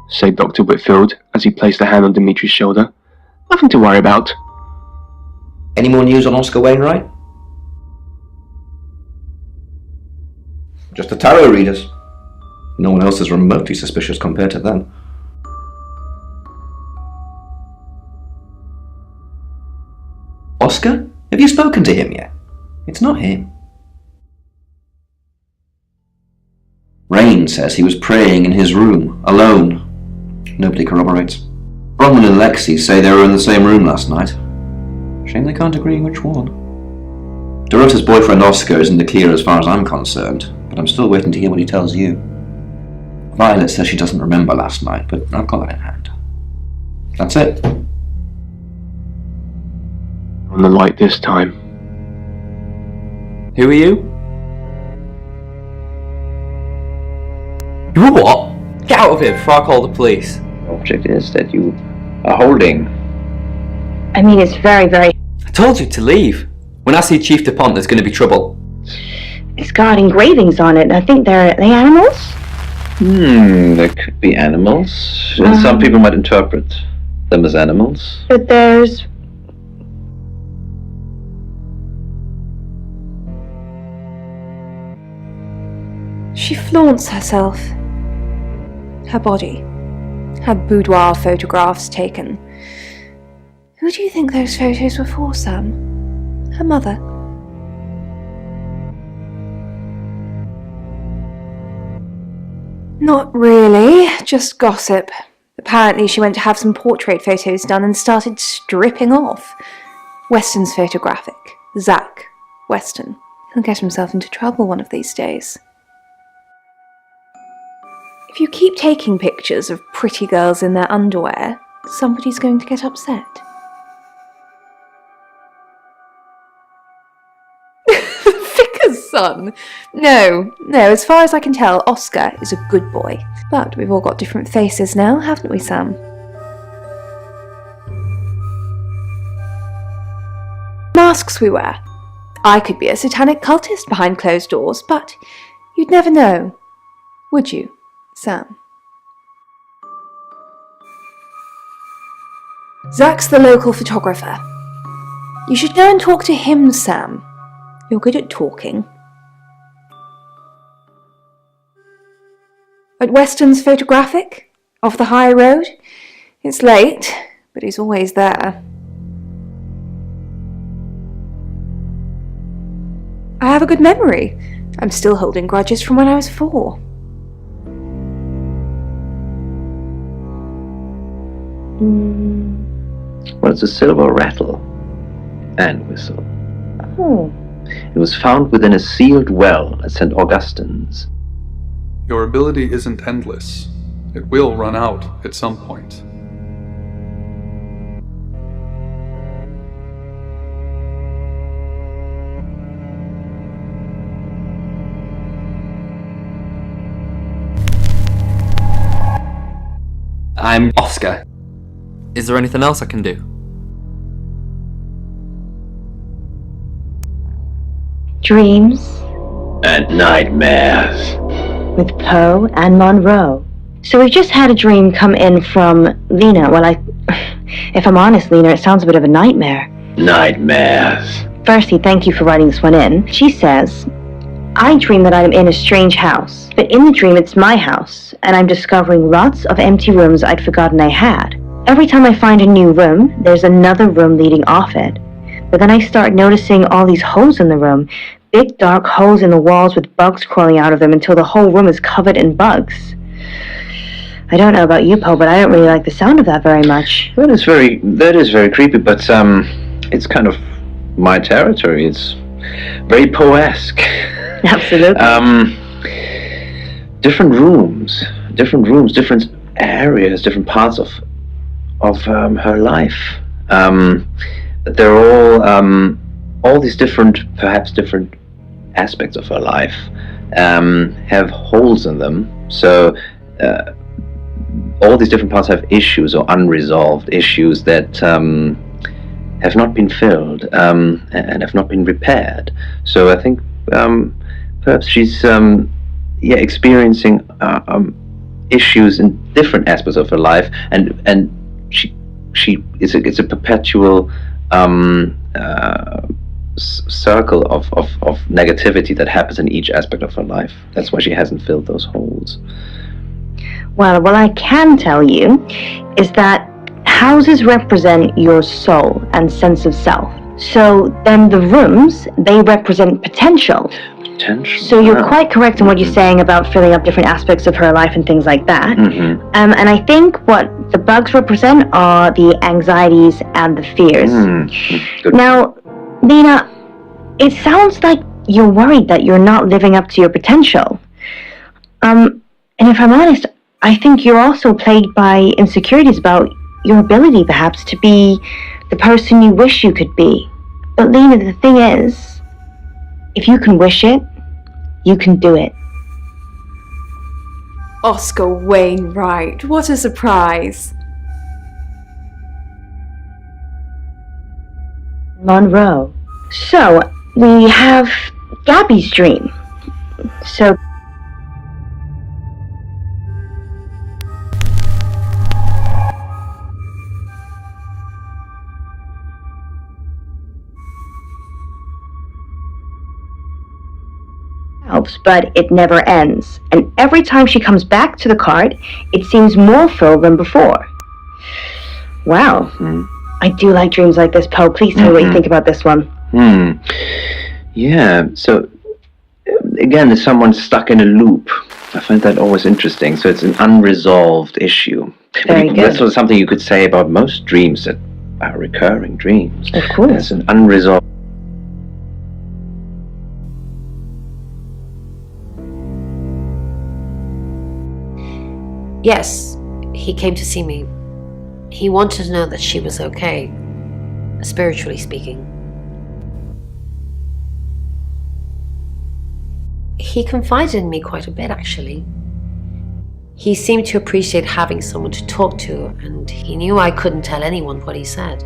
said Dr. Whitfield as he placed a hand on Dimitri's shoulder. Nothing to worry about. Any more news on Oscar Wainwright? Just the tarot readers. No one else is remotely suspicious compared to them. Oscar? Have you spoken to him yet? It's not him. Rain says he was praying in his room, alone. Nobody corroborates. Bronwyn and Lexi say they were in the same room last night. Shame they can't agree which one. Dorota's boyfriend Oscar is in the clear as far as I'm concerned, but I'm still waiting to hear what he tells you. Violet says she doesn't remember last night, but I've got that in hand. That's it. On the light this time. Who are you? You were what? Get out of here before I call the police. The object is that you are holding. I mean, it's very, very... I told you to leave. When I see Chief DuPont, there's going to be trouble. It's got engravings on it. I think are they animals? There could be animals. And some people might interpret them as animals. But there's... She flaunts herself. Her body. Her boudoir photographs taken. Who do you think those photos were for, Sam? Her mother? Not really, just gossip. Apparently she went to have some portrait photos done and started stripping off. Weston's photographic. Zach Weston. He'll get himself into trouble one of these days. If you keep taking pictures of pretty girls in their underwear, somebody's going to get upset. Vicar's son? No, as far as I can tell, Oscar is a good boy. But we've all got different faces now, haven't we, Sam? Masks we wear. I could be a satanic cultist behind closed doors, but you'd never know, would you, Sam? Zach's the local photographer. You should go and talk to him, Sam. You're good at talking. At Weston's photographic, off the high road. It's late, but he's always there. I have a good memory. I'm still holding grudges from when I was 4. Well, it's a silver rattle and whistle. Oh. It was found within a sealed well at St. Augustine's. Your ability isn't endless. It will run out at some point. I'm Oscar. Is there anything else I can do? Dreams And nightmares. with Poe and Monroe. So we've just had a dream come in from Lena. Well, if I'm honest, Lena, it sounds a bit of a nightmare. Nightmares. Firstly, thank you for writing this one in. She says, I dream that I'm in a strange house, but in the dream it's my house, and I'm discovering lots of empty rooms I'd forgotten I had. Every time I find a new room, there's another room leading off it. But then I start noticing all these holes in the room, big dark holes in the walls with bugs crawling out of them until the whole room is covered in bugs. I don't know about you, Poe, but I don't really like the sound of that very much. That is very creepy, but it's kind of my territory. It's very Poe-esque. Absolutely. Different rooms, different areas, different parts of her life. They're all these perhaps different aspects of her life have holes in them. So all these different parts have issues or unresolved issues that have not been filled and have not been repaired. So I think perhaps she's experiencing issues in different aspects of her life, and it's a perpetual circle of negativity that happens in each aspect of her life. That's why she hasn't filled those holes. Well, what I can tell you is that houses represent your soul and sense of self. So then the rooms, they represent potential. Potential. So you're quite correct in what you're saying about filling up different aspects of her life and things like that. And I think what the bugs represent are the anxieties and the fears. Good. Now, Lena, it sounds like you're worried that you're not living up to your potential. And if I'm honest, I think you're also plagued by insecurities about your ability, perhaps, to be the person you wish you could be. But Lena, the thing is, if you can wish it, you can do it. Oscar Wainwright, what a surprise. Monroe. So, we have Gabby's dream. So, helps, but it never ends. And every time she comes back to the card, it seems more full than before. Wow. I do like dreams like this, Poe. Please tell me what you think about this one. Yeah, so again, there's someone stuck in a loop. I find that always interesting. So it's an unresolved issue. Very good. That's something you could say about most dreams that are recurring dreams. Of course. There's an unresolved. Yes, he came to see me. He wanted to know that she was okay, spiritually speaking. He confided in me quite a bit, actually. He seemed to appreciate having someone to talk to, and he knew I couldn't tell anyone what he said.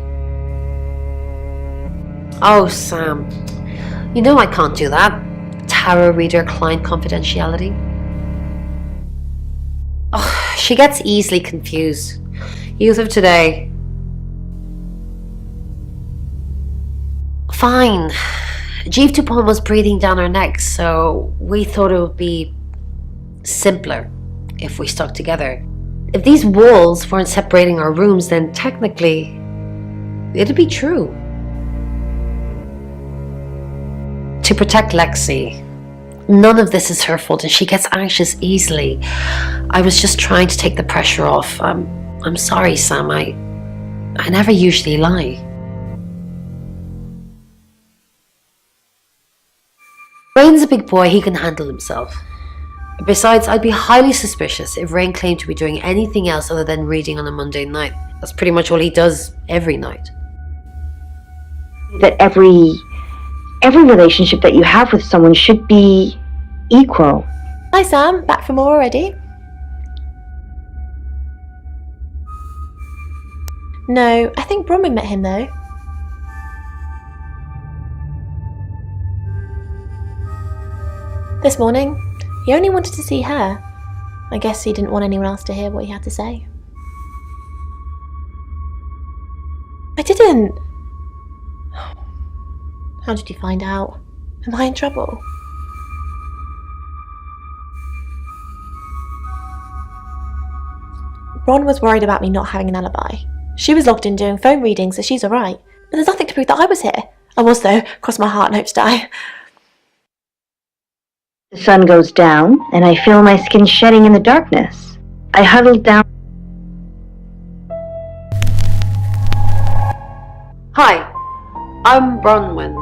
Oh, Sam, you know I can't do that. Tarot reader client confidentiality. Oh, she gets easily confused. Youth of today. Fine. Jeeve Dupont was breathing down our necks, so we thought it would be simpler if we stuck together. If these walls weren't separating our rooms, then technically it'd be true. To protect Lexi. None of this is her fault, and she gets anxious easily. I was just trying to take the pressure off. I'm sorry, Sam. I never usually lie. Rain's a big boy. He can handle himself. Besides, I'd be highly suspicious if Rain claimed to be doing anything else other than reading on a Monday night. That's pretty much all he does every night. That every relationship that you have with someone should be equal. Hi Sam, back from more already? No, I think Bronwyn met him though. This morning. He only wanted to see her. I guess he didn't want anyone else to hear what he had to say. I didn't. How did you find out? Am I in trouble? Ron was worried about me not having an alibi. She was logged in doing phone readings, so she's alright. But there's nothing to prove that I was here. I was though, cross my heart and hope to die. The sun goes down, and I feel my skin shedding in the darkness. I huddled down. Hi, I'm Bronwyn.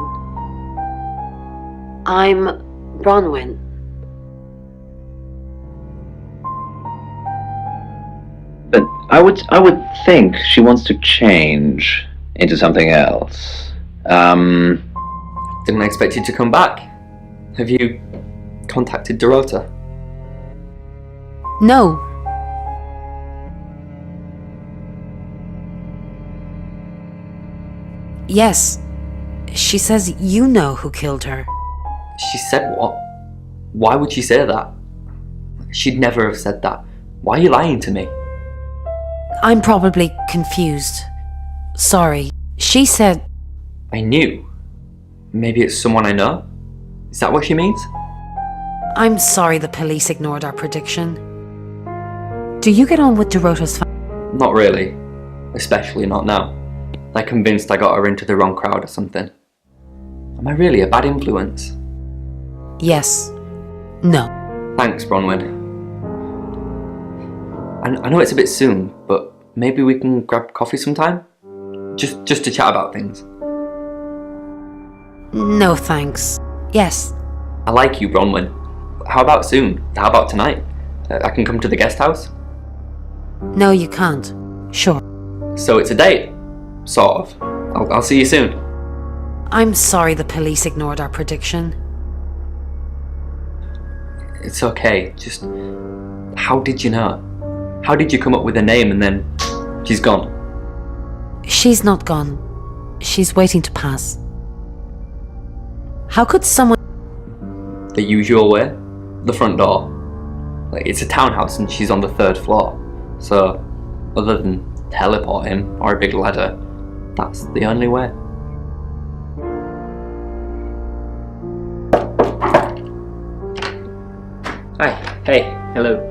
But I would think she wants to change into something else. Didn't expect you to come back. Have you contacted Dorota? No. Yes. She says you know who killed her. She said what? Why would she say that? She'd never have said that. Why are you lying to me? I'm probably confused. Sorry. She said... I knew. Maybe it's someone I know? Is that what she means? I'm sorry the police ignored our prediction. Do you get on with Dorota's family? Not really. Especially not now. They're convinced I got her into the wrong crowd or something. Am I really a bad influence? Yes. No. Thanks, Bronwyn. I know it's a bit soon, but maybe we can grab coffee sometime? Just to chat about things. No thanks. Yes. I like you, Bronwyn. How about soon? How about tonight? I can come to the guest house? No, you can't. Sure. So it's a date? Sort of. I'll see you soon. I'm sorry the police ignored our prediction. It's okay. Just... how did you know? How did you come up with a name and then... she's gone? She's not gone. She's waiting to pass. How could someone... The usual way? The front door. Like, it's a townhouse and she's on the 3rd floor. So, other than teleporting or a big ladder, that's the only way. Hi. Hey. Hello.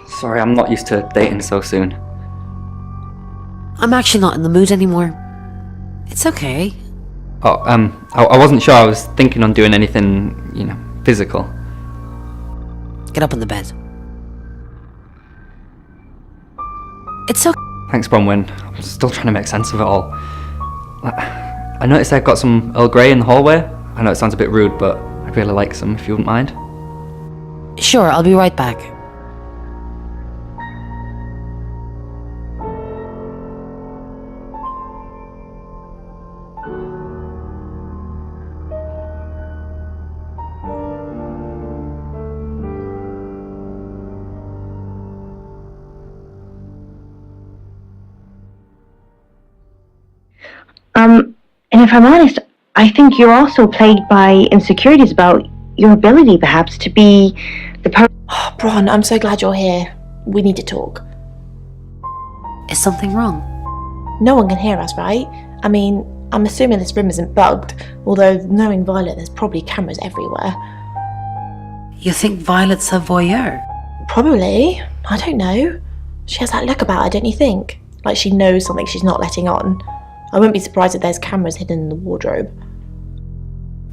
Sorry, I'm not used to dating so soon. I'm actually not in the mood anymore. It's okay. Oh, I wasn't sure I was thinking on doing anything, physical. Get up on the bed. It's okay. Thanks, Bronwyn. I'm still trying to make sense of it all. I noticed I've got some Earl Grey in the hallway. I know it sounds a bit rude, but I'd really like some if you wouldn't mind. Sure, I'll be right back. And if I'm honest, I think you're also plagued by insecurities about your ability, perhaps, to be the person. Oh, Bron, I'm so glad you're here. We need to talk. Is something wrong? No one can hear us, right? I mean, I'm assuming this room isn't bugged, although knowing Violet, there's probably cameras everywhere. You think Violet's a voyeur? Probably. I don't know. She has that look about her, don't you think? Like she knows something she's not letting on. I wouldn't be surprised if there's cameras hidden in the wardrobe.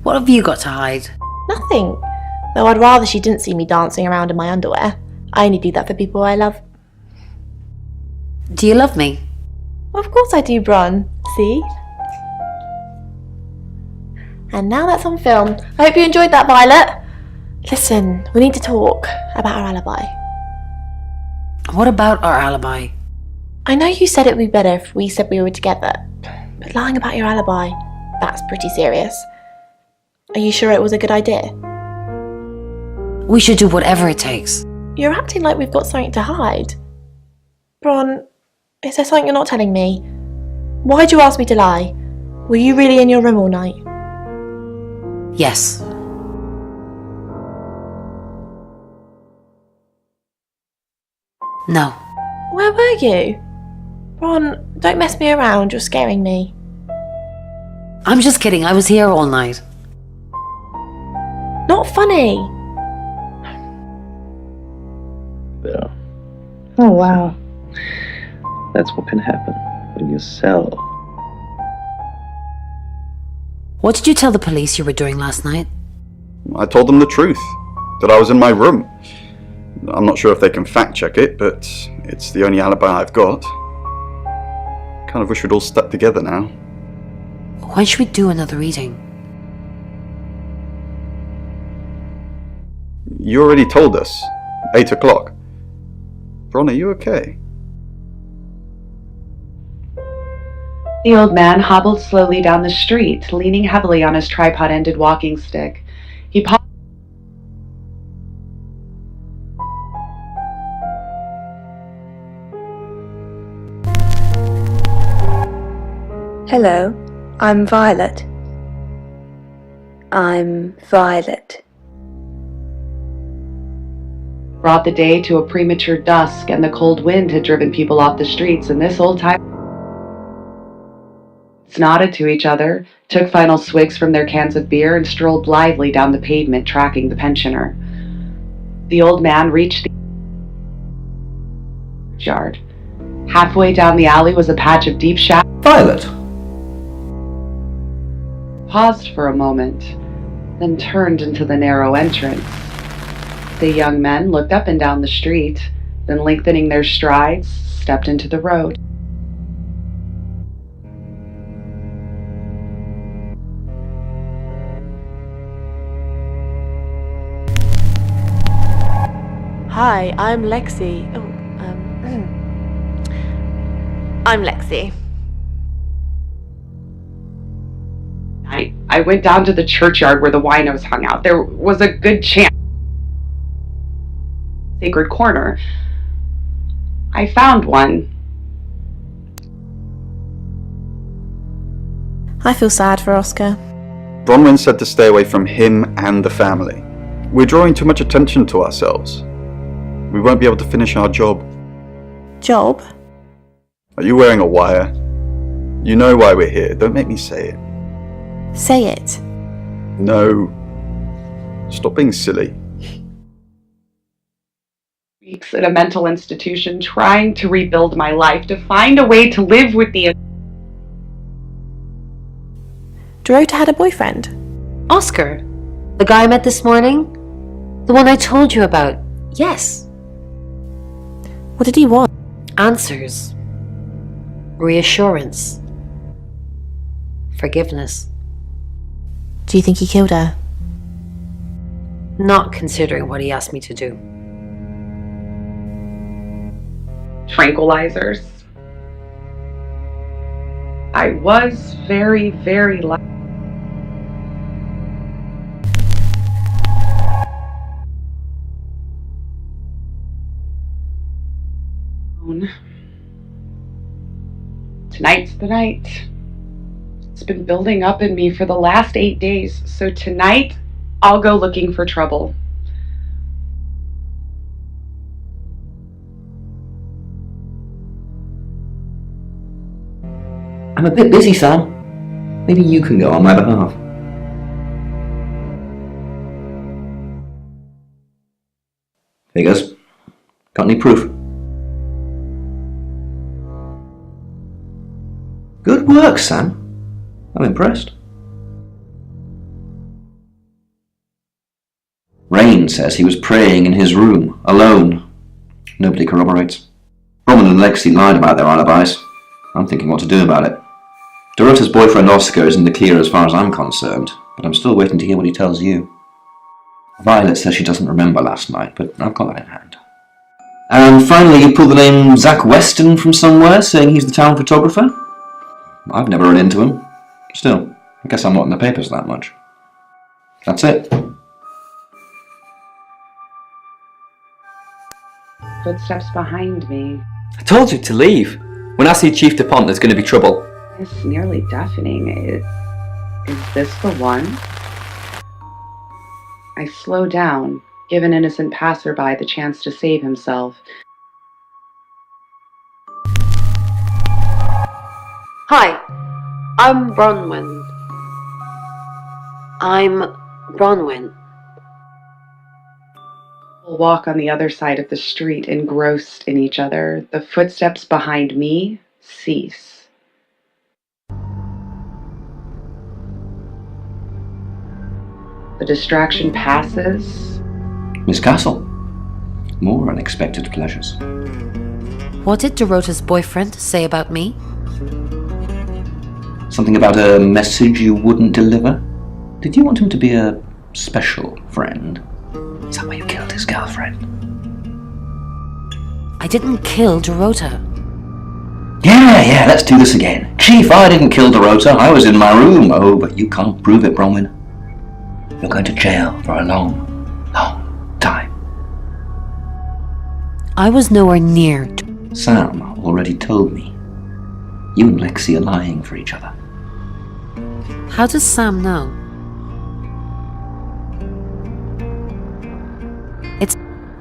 What have you got to hide? Nothing. Though I'd rather she didn't see me dancing around in my underwear. I only do that for people I love. Do you love me? Of course I do, Bron. See? And now that's on film. I hope you enjoyed that, Violet. Listen, we need to talk about our alibi. What about our alibi? I know you said it would be better if we said we were together, but lying about your alibi, that's pretty serious. Are you sure it was a good idea? We should do whatever it takes. You're acting like we've got something to hide. Bron, is there something you're not telling me? Why'd you ask me to lie? Were you really in your room all night? Yes. No. Where were you? Bron, don't mess me around, you're scaring me. I'm just kidding, I was here all night. Not funny. Well, Oh, wow. that's what can happen when you sell. What did you tell the police you were doing last night? I told them the truth, that I was in my room. I'm not sure if they can fact check it, but it's the only alibi I've got. Kind of wish we'd all stuck together now. When should we do another reading? You already told us. 8 o'clock. Bron, are you okay? The old man hobbled slowly down the street, leaning heavily on his tripod-ended walking stick. He paused. Hello, I'm Violet. I'm Violet. brought the day to a premature dusk, and the cold wind had driven people off the streets, and this old time nodded to each other, took final swigs from their cans of beer, and strolled blithely down the pavement, tracking the pensioner. The old man reached the yard. Halfway down the alley was a patch of deep shadow. Violet! Paused for a moment, then turned into the narrow entrance. The young men looked up and down the street, then lengthening their strides, stepped into the road. Hi, I'm Lexi. I'm Lexi. I went down to the churchyard where the winos hung out. There was a good chance. Sacred corner. I found one. I feel sad for Oscar. Bronwyn said to stay away from him and the family. We're drawing too much attention to ourselves. We won't be able to finish our job. Job? Are you wearing a wire? You know why we're here. Don't make me say it. Say it. No. Stop being silly. Weeks in a mental institution, trying to rebuild my life, to find a way to live with the... Dorota had a boyfriend. Oscar? The guy I met this morning? The one I told you about? Yes. What did he want? Answers. Reassurance. Forgiveness. Do you think he killed her? Not considering what he asked me to do. Tranquilizers. I was very, very lucky. Tonight's the night. It's been building up in me for the last 8 days, so tonight I'll go looking for trouble. I'm a bit busy, Sam. Maybe you can go on my behalf. Here goes. Got any proof? Good work, Sam. I'm impressed. Rain says he was praying in his room, alone. Nobody corroborates. Roman and Lexi lied about their alibis. I'm thinking what to do about it. Dorota's boyfriend Oscar is in the clear as far as I'm concerned, but I'm still waiting to hear what he tells you. Violet says she doesn't remember last night, but I've got that in hand. And finally, you pulled the name Zach Weston from somewhere, saying he's the town photographer? I've never run into him. Still, I guess I'm not in the papers that much. That's it. Footsteps behind me. I told you to leave. When I see Chief DuPont, there's going to be trouble. It's nearly deafening. Is this the one? I slow down, give an innocent passerby the chance to save himself. Hi, I'm Bronwyn. We'll walk on the other side of the street, engrossed in each other. The footsteps behind me cease. The distraction passes. Miss Castle. More unexpected pleasures. What did Dorota's boyfriend say about me? Something about a message you wouldn't deliver? Did you want him to be a special friend? Is that why you killed his girlfriend? I didn't kill Dorota. Yeah, let's do this again. Chief, I didn't kill Dorota. I was in my room. Oh, but you can't prove it, Bronwyn. You're going to jail for a long, long time. I was nowhere near. Sam already told me. You and Lexi are lying for each other. How does Sam know?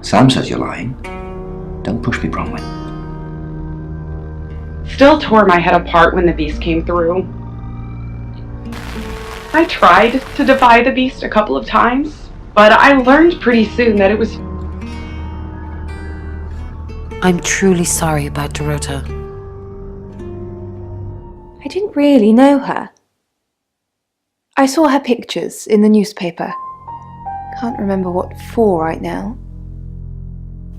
Sam says you're lying. Don't push me, Bronwyn. Still tore my head apart when the beast came through. I tried to defy the beast a couple of times, but I learned pretty soon that it was... I'm truly sorry about Dorota. I didn't really know her. I saw her pictures in the newspaper. Can't remember what for right now.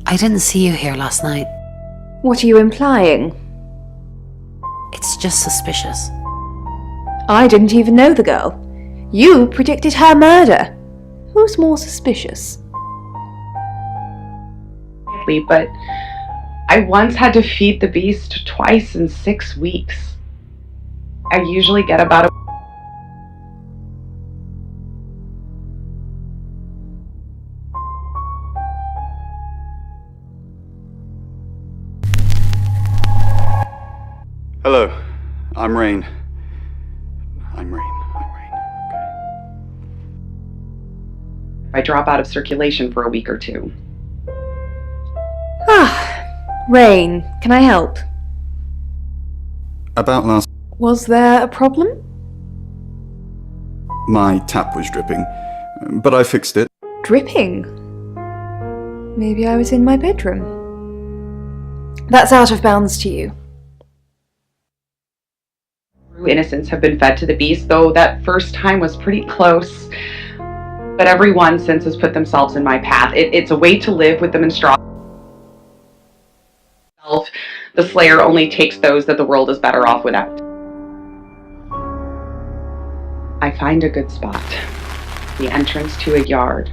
I didn't see you here last night. What are you implying? It's just suspicious. I didn't even know the girl. You predicted her murder. Who's more suspicious? But I once had to feed the beast twice in 6 weeks. I usually get about a... Hello, I'm Rain. I'm Rain. I drop out of circulation for a week or two. Rain, can I help? About last... Was there a problem? My tap was dripping, but I fixed it. Dripping? Maybe I was in my bedroom. That's out of bounds to you. Innocents have been fed to the beast, though that first time was pretty close. But everyone since has put themselves in my path. It's a way to live with the monstrosity. The Slayer only takes those that the world is better off without. I find a good spot. The entrance to a yard.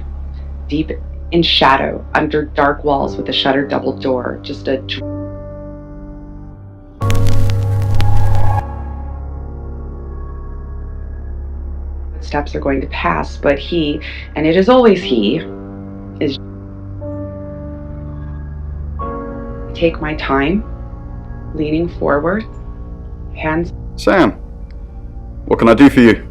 Deep in shadow, under dark walls with a shuttered double door. Just a... Steps are going to pass, but he, and it is always he, is... I take my time, leaning forward, hands... Sam, what can I do for you?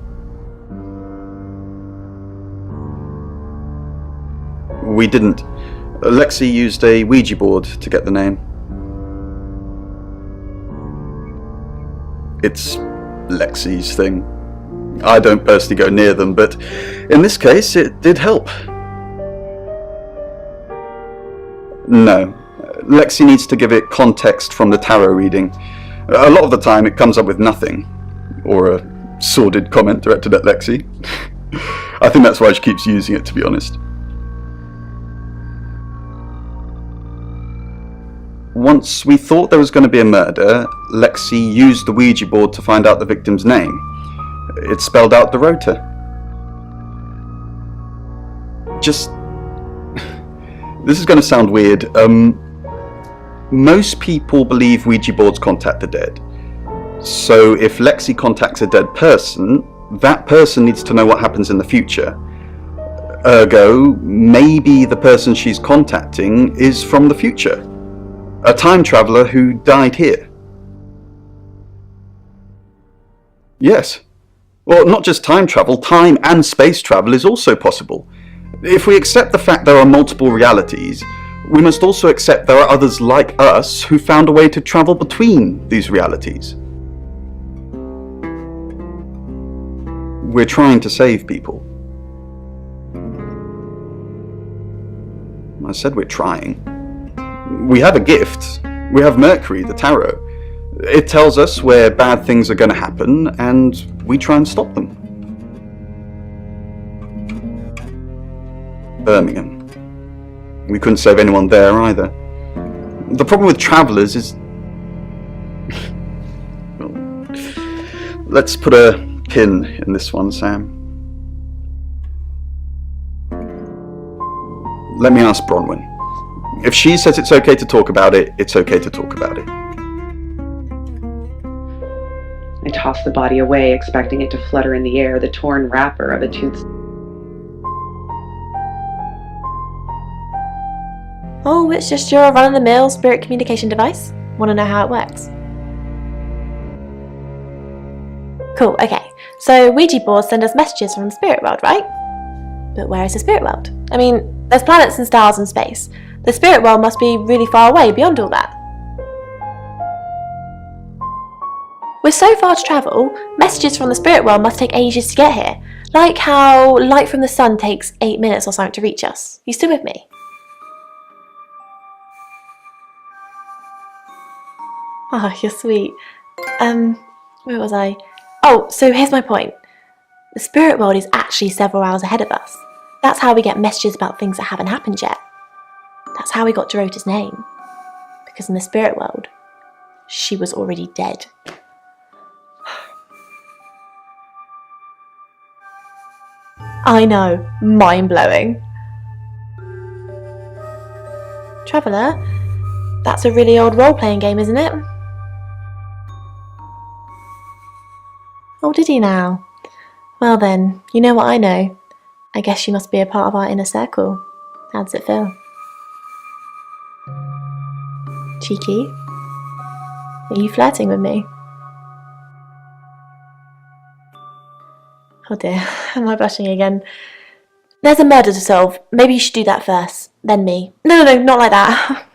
We didn't. Lexi used a Ouija board to get the name. It's Lexi's thing. I don't personally go near them, but in this case it did help. No. Lexi needs to give it context from the tarot reading. A lot of the time it comes up with nothing. Or a sordid comment directed at Lexi. I think that's why she keeps using it, to be honest. Once we thought there was going to be a murder, Lexi used the Ouija board to find out the victim's name. It spelled out Dorota. Just... This is going to sound weird. Most people believe Ouija boards contact the dead. So if Lexi contacts a dead person, that person needs to know what happens in the future. Ergo, maybe the person she's contacting is from the future. A time traveller who died here. Yes. Well, not just time travel, time and space travel is also possible. If we accept the fact there are multiple realities, we must also accept there are others like us who found a way to travel between these realities. We're trying to save people. I said we're trying. We have a gift. We have Mercury, the tarot. It tells us where bad things are going to happen, and we try and stop them. Birmingham. We couldn't save anyone there either. The problem with travellers is... Well, let's put a pin in this one, Sam. Let me ask Bronwyn. If she says it's okay to talk about it, it's okay to talk about it. I toss the body away, expecting it to flutter in the air, the torn wrapper of a tooth. Oh, it's just your run-of-the-mill spirit communication device? Want to know how it works? Cool, okay. So Ouija boards send us messages from the spirit world, right? But where is the spirit world? I mean, There's planets and stars in space. The spirit world must be really far away beyond all that. With so far to travel, messages from the spirit world must take ages to get here. Like how light from the sun takes 8 minutes or something to reach us. You still with me? Oh, you're sweet. Where was I? Oh, so here's my point. The spirit world is actually several hours ahead of us. That's how we get messages about things that haven't happened yet. That's how we got Dorota's name. Because in the spirit world, she was already dead. I know, mind-blowing. Traveller, that's a really old role-playing game, isn't it? Oh, did he now? Well then, you know what I know. I guess you must be a part of our inner circle. How does it feel? Cheeky? Are you flirting with me? Oh dear, am I blushing again? There's a murder to solve. Maybe you should do that first, then me. No, not like that.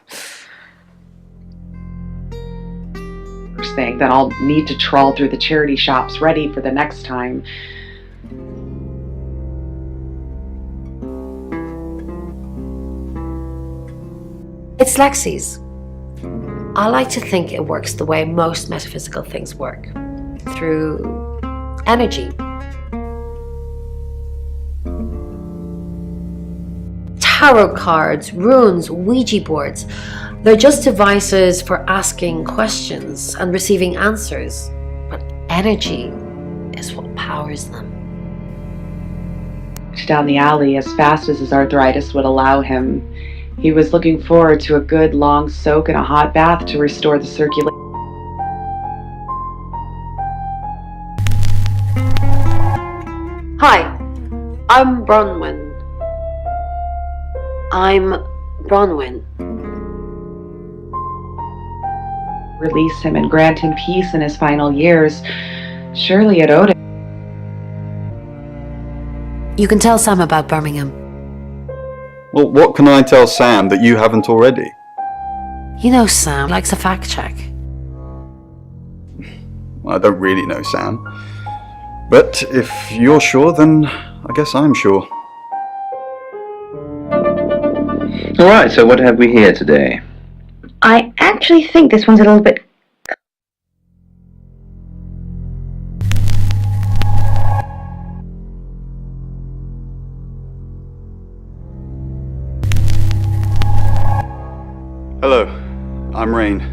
First thing, then I'll need to trawl through the charity shops ready for the next time. It's Lexi's. I like to think it works the way most metaphysical things work. Through energy. Tarot cards, runes, Ouija boards. They're just devices for asking questions and receiving answers. But energy is what powers them. Down the alley as fast as his arthritis would allow him. He was looking forward to a good long soak in a hot bath to restore the circulation. Hi, I'm Bronwyn. Release him and grant him peace in his final years. Surely it owed him. You can tell Sam about Birmingham. Well, what can I tell Sam that you haven't already? You know Sam likes a fact check. I don't really know Sam. But if you're sure, then I guess I'm sure. Alright, so what have we here today? I actually think this one's a little bit... Hello, I'm Rain.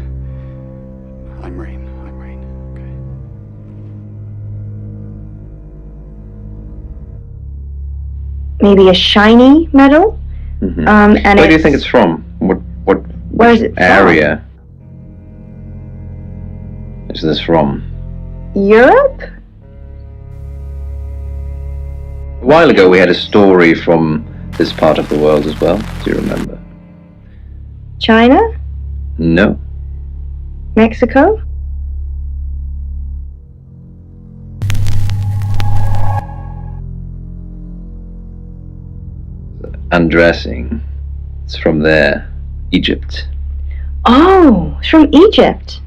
Okay. maybe a shiny metal? Mm-hmm. And Where do you think it's from? Where is it from? Area is this from? Europe? A while ago we had a story from this part of the world as well. Do you remember? China? No. Mexico? Undressing. It's from there. Egypt. Oh, it's from Egypt.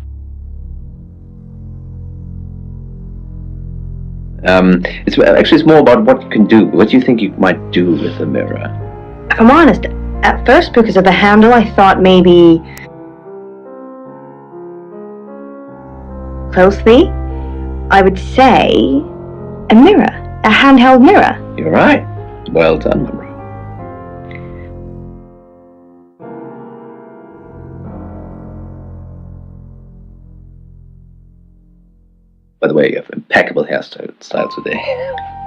It's more about what you can do. What do you think you might do with a mirror? If I'm honest, at first because of the handle I thought maybe... Closely, I would say a mirror. A handheld mirror. You're right. Well done, Monroe. By the way, you have impeccable hairstyle today.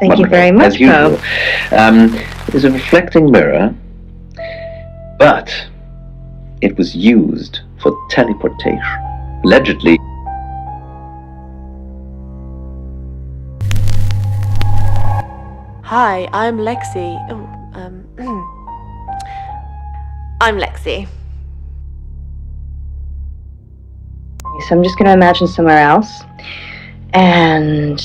Thank you very much, as usual. It's a reflecting mirror, but it was used for teleportation. Allegedly. Hi, I'm Lexi. I'm Lexi. So I'm just going to imagine somewhere else. And...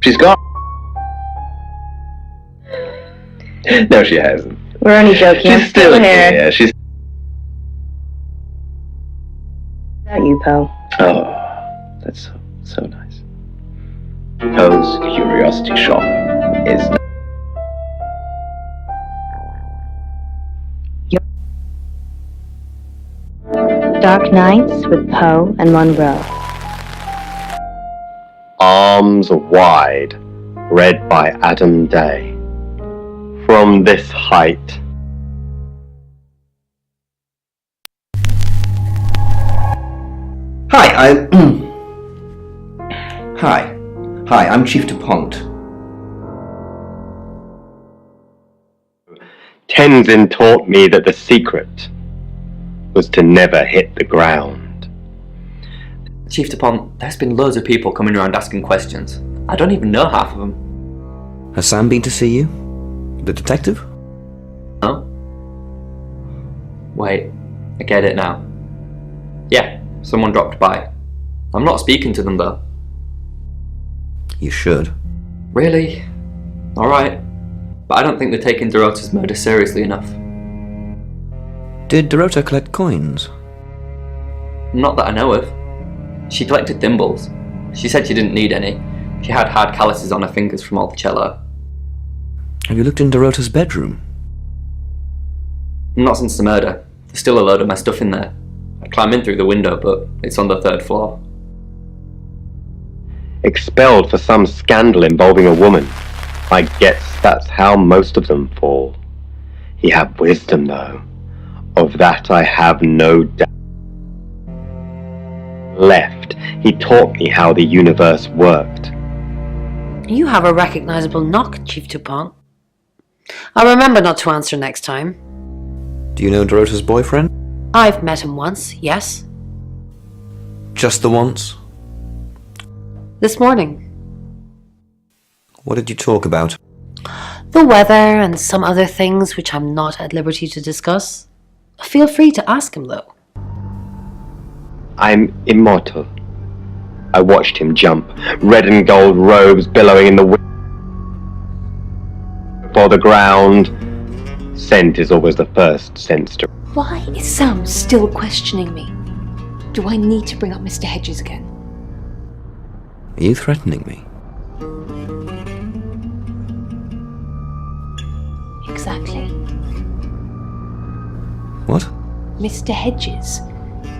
She's gone. No, she hasn't. We're only joking. I'm She's still here. here. She's. About you, Poe. Oh, that's so nice. Poe's curiosity shop is. Dark Nights with Poe and Monroe. Arms Wide, read by Adam Day. From this height. Hi, Hi, I'm Chief DuPont. Tenzin taught me that the secret was to never hit the ground. Chief DuPont, there's been loads of people coming around asking questions. I don't even know half of them. Has Sam been to see you? The detective? No? Wait, I get it now. Yeah, someone dropped by. I'm not speaking to them though. You should. Really? Alright. But I don't think they're taking Dorota's murder seriously enough. Did Dorota collect coins? Not that I know of. She collected thimbles. She said she didn't need any. She had hard calluses on her fingers from all the cello. Have you looked in Dorota's bedroom? Not since the murder. There's still a load of my stuff in there. I climb in through the window, but it's on the 3rd floor. Expelled for some scandal involving a woman. I guess that's how most of them fall. He had wisdom, though. Of that I have no doubt. Left, he taught me how the universe worked. You have a recognizable knock, Chief DuPont. I'll remember not to answer next time. Do you know Dorota's boyfriend? I've met him once, yes. Just the once? This morning. What did you talk about? The weather and some other things which I'm not at liberty to discuss. Feel free to ask him, though. I'm immortal. I watched him jump, red and gold robes billowing in the wind. For the ground, scent is always the first sense to. Why is Sam still questioning me? Do I need to bring up Mr. Hedges again? Are you threatening me? Exactly. What? Mr. Hedges.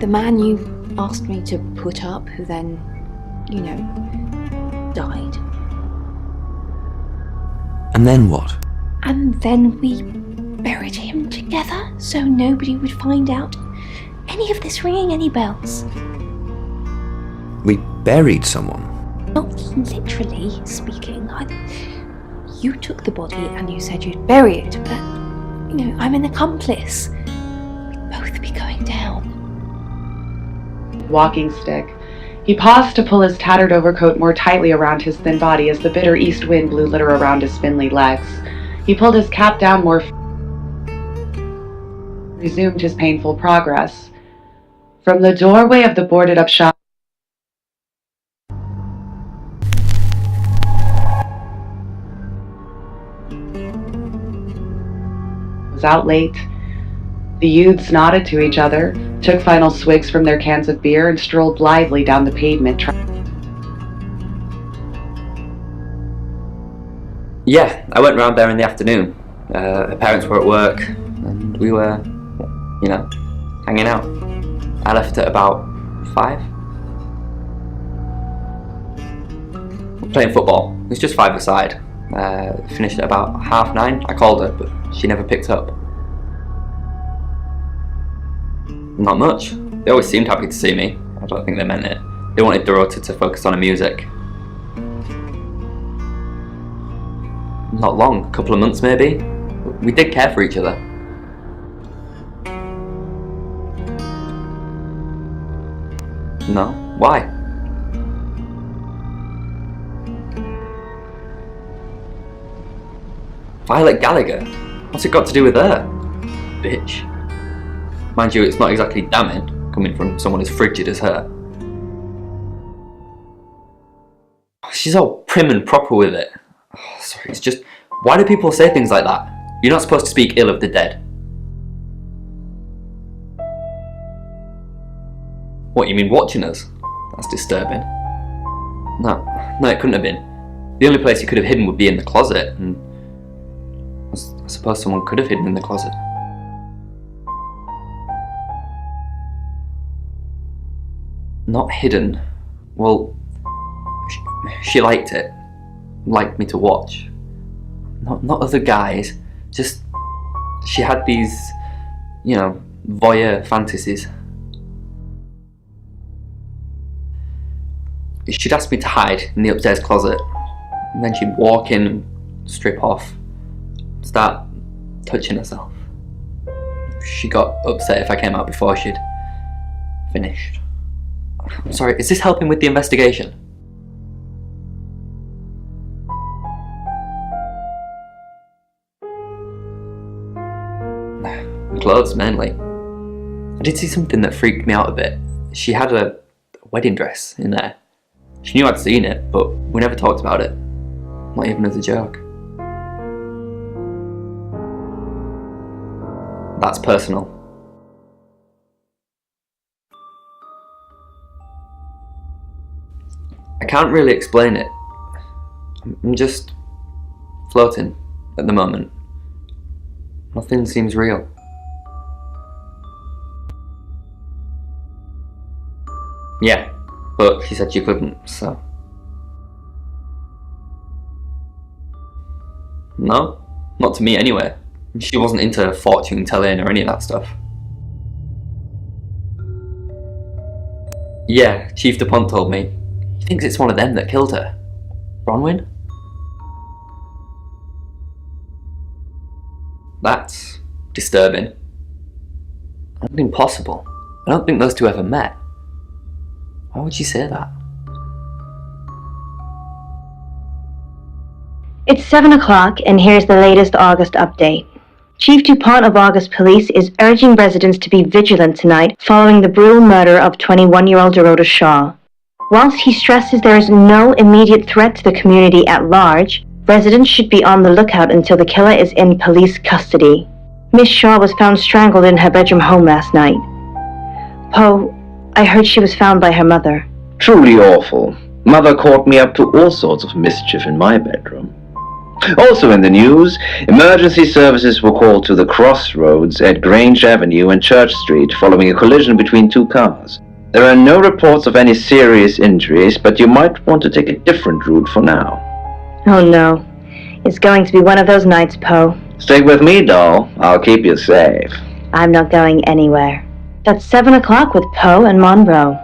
The man you asked me to put up, who then, died. And then what? And then we buried him together so nobody would find out any of this ringing any bells. We buried someone? Not literally speaking. You took the body and you said you'd bury it, but, I'm an accomplice. We'd both be going down. Walking stick. He paused to pull his tattered overcoat more tightly around his thin body as the bitter east wind blew litter around his spindly legs. He pulled his cap down more, resumed his painful progress. From the doorway of the boarded-up shop, was out late. The youths nodded to each other, took final swigs from their cans of beer, and strolled blithely down the pavement. Yeah, I went round there in the afternoon. Her parents were at work, and we were, hanging out. I left at about 5. Playing football. It was just 5-a-side. Finished at about 9:30. I called her, but she never picked up. Not much. They always seemed happy to see me. I don't think they meant it. They wanted Dorota to focus on her music. Not long, a couple of months maybe. We did care for each other. No? Why? Violet Gallagher? What's it got to do with her? Bitch. Mind you, it's not exactly damning, coming from someone as frigid as her. She's all prim and proper with it. Oh, sorry, it's just, why do people say things like that? You're not supposed to speak ill of the dead. What, you mean watching us? That's disturbing. No, it couldn't have been. The only place you could have hidden would be in the closet, and I suppose someone could have hidden in the closet. Not hidden. Well, she liked it. Liked me to watch. Not other guys. Just, she had these, voyeur fantasies. She'd ask me to hide in the upstairs closet, and then she'd walk in and strip off, start touching herself. She got upset if I came out before she'd finished. I'm sorry, is this helping with the investigation? Clothes, mainly. I did see something that freaked me out a bit. She had a wedding dress in there. She knew I'd seen it, but we never talked about it. Not even as a joke. That's personal. I can't really explain it. I'm just floating at the moment. Nothing seems real. Yeah, but she said she couldn't, so... No, not to me anyway. She wasn't into fortune telling or any of that stuff. Yeah, Chief DuPont told me. He thinks it's one of them that killed her. Bronwyn? That's disturbing. That's impossible. I don't think those two ever met. Why would she say that? It's 7 o'clock, and here's the latest August update. Chief DuPont of August Police is urging residents to be vigilant tonight following the brutal murder of 21-year-old Dorota Shaw. Whilst he stresses there is no immediate threat to the community at large, residents should be on the lookout until the killer is in police custody. Miss Shaw was found strangled in her bedroom home last night. Poe, I heard she was found by her mother. Truly awful. Mother caught me up to all sorts of mischief in my bedroom. Also in the news, emergency services were called to the crossroads at Grange Avenue and Church Street following a collision between two cars. There are no reports of any serious injuries, but you might want to take a different route for now. Oh no. It's going to be one of those nights, Poe. Stay with me, doll. I'll keep you safe. I'm not going anywhere. That's 7 o'clock with Poe and Monroe.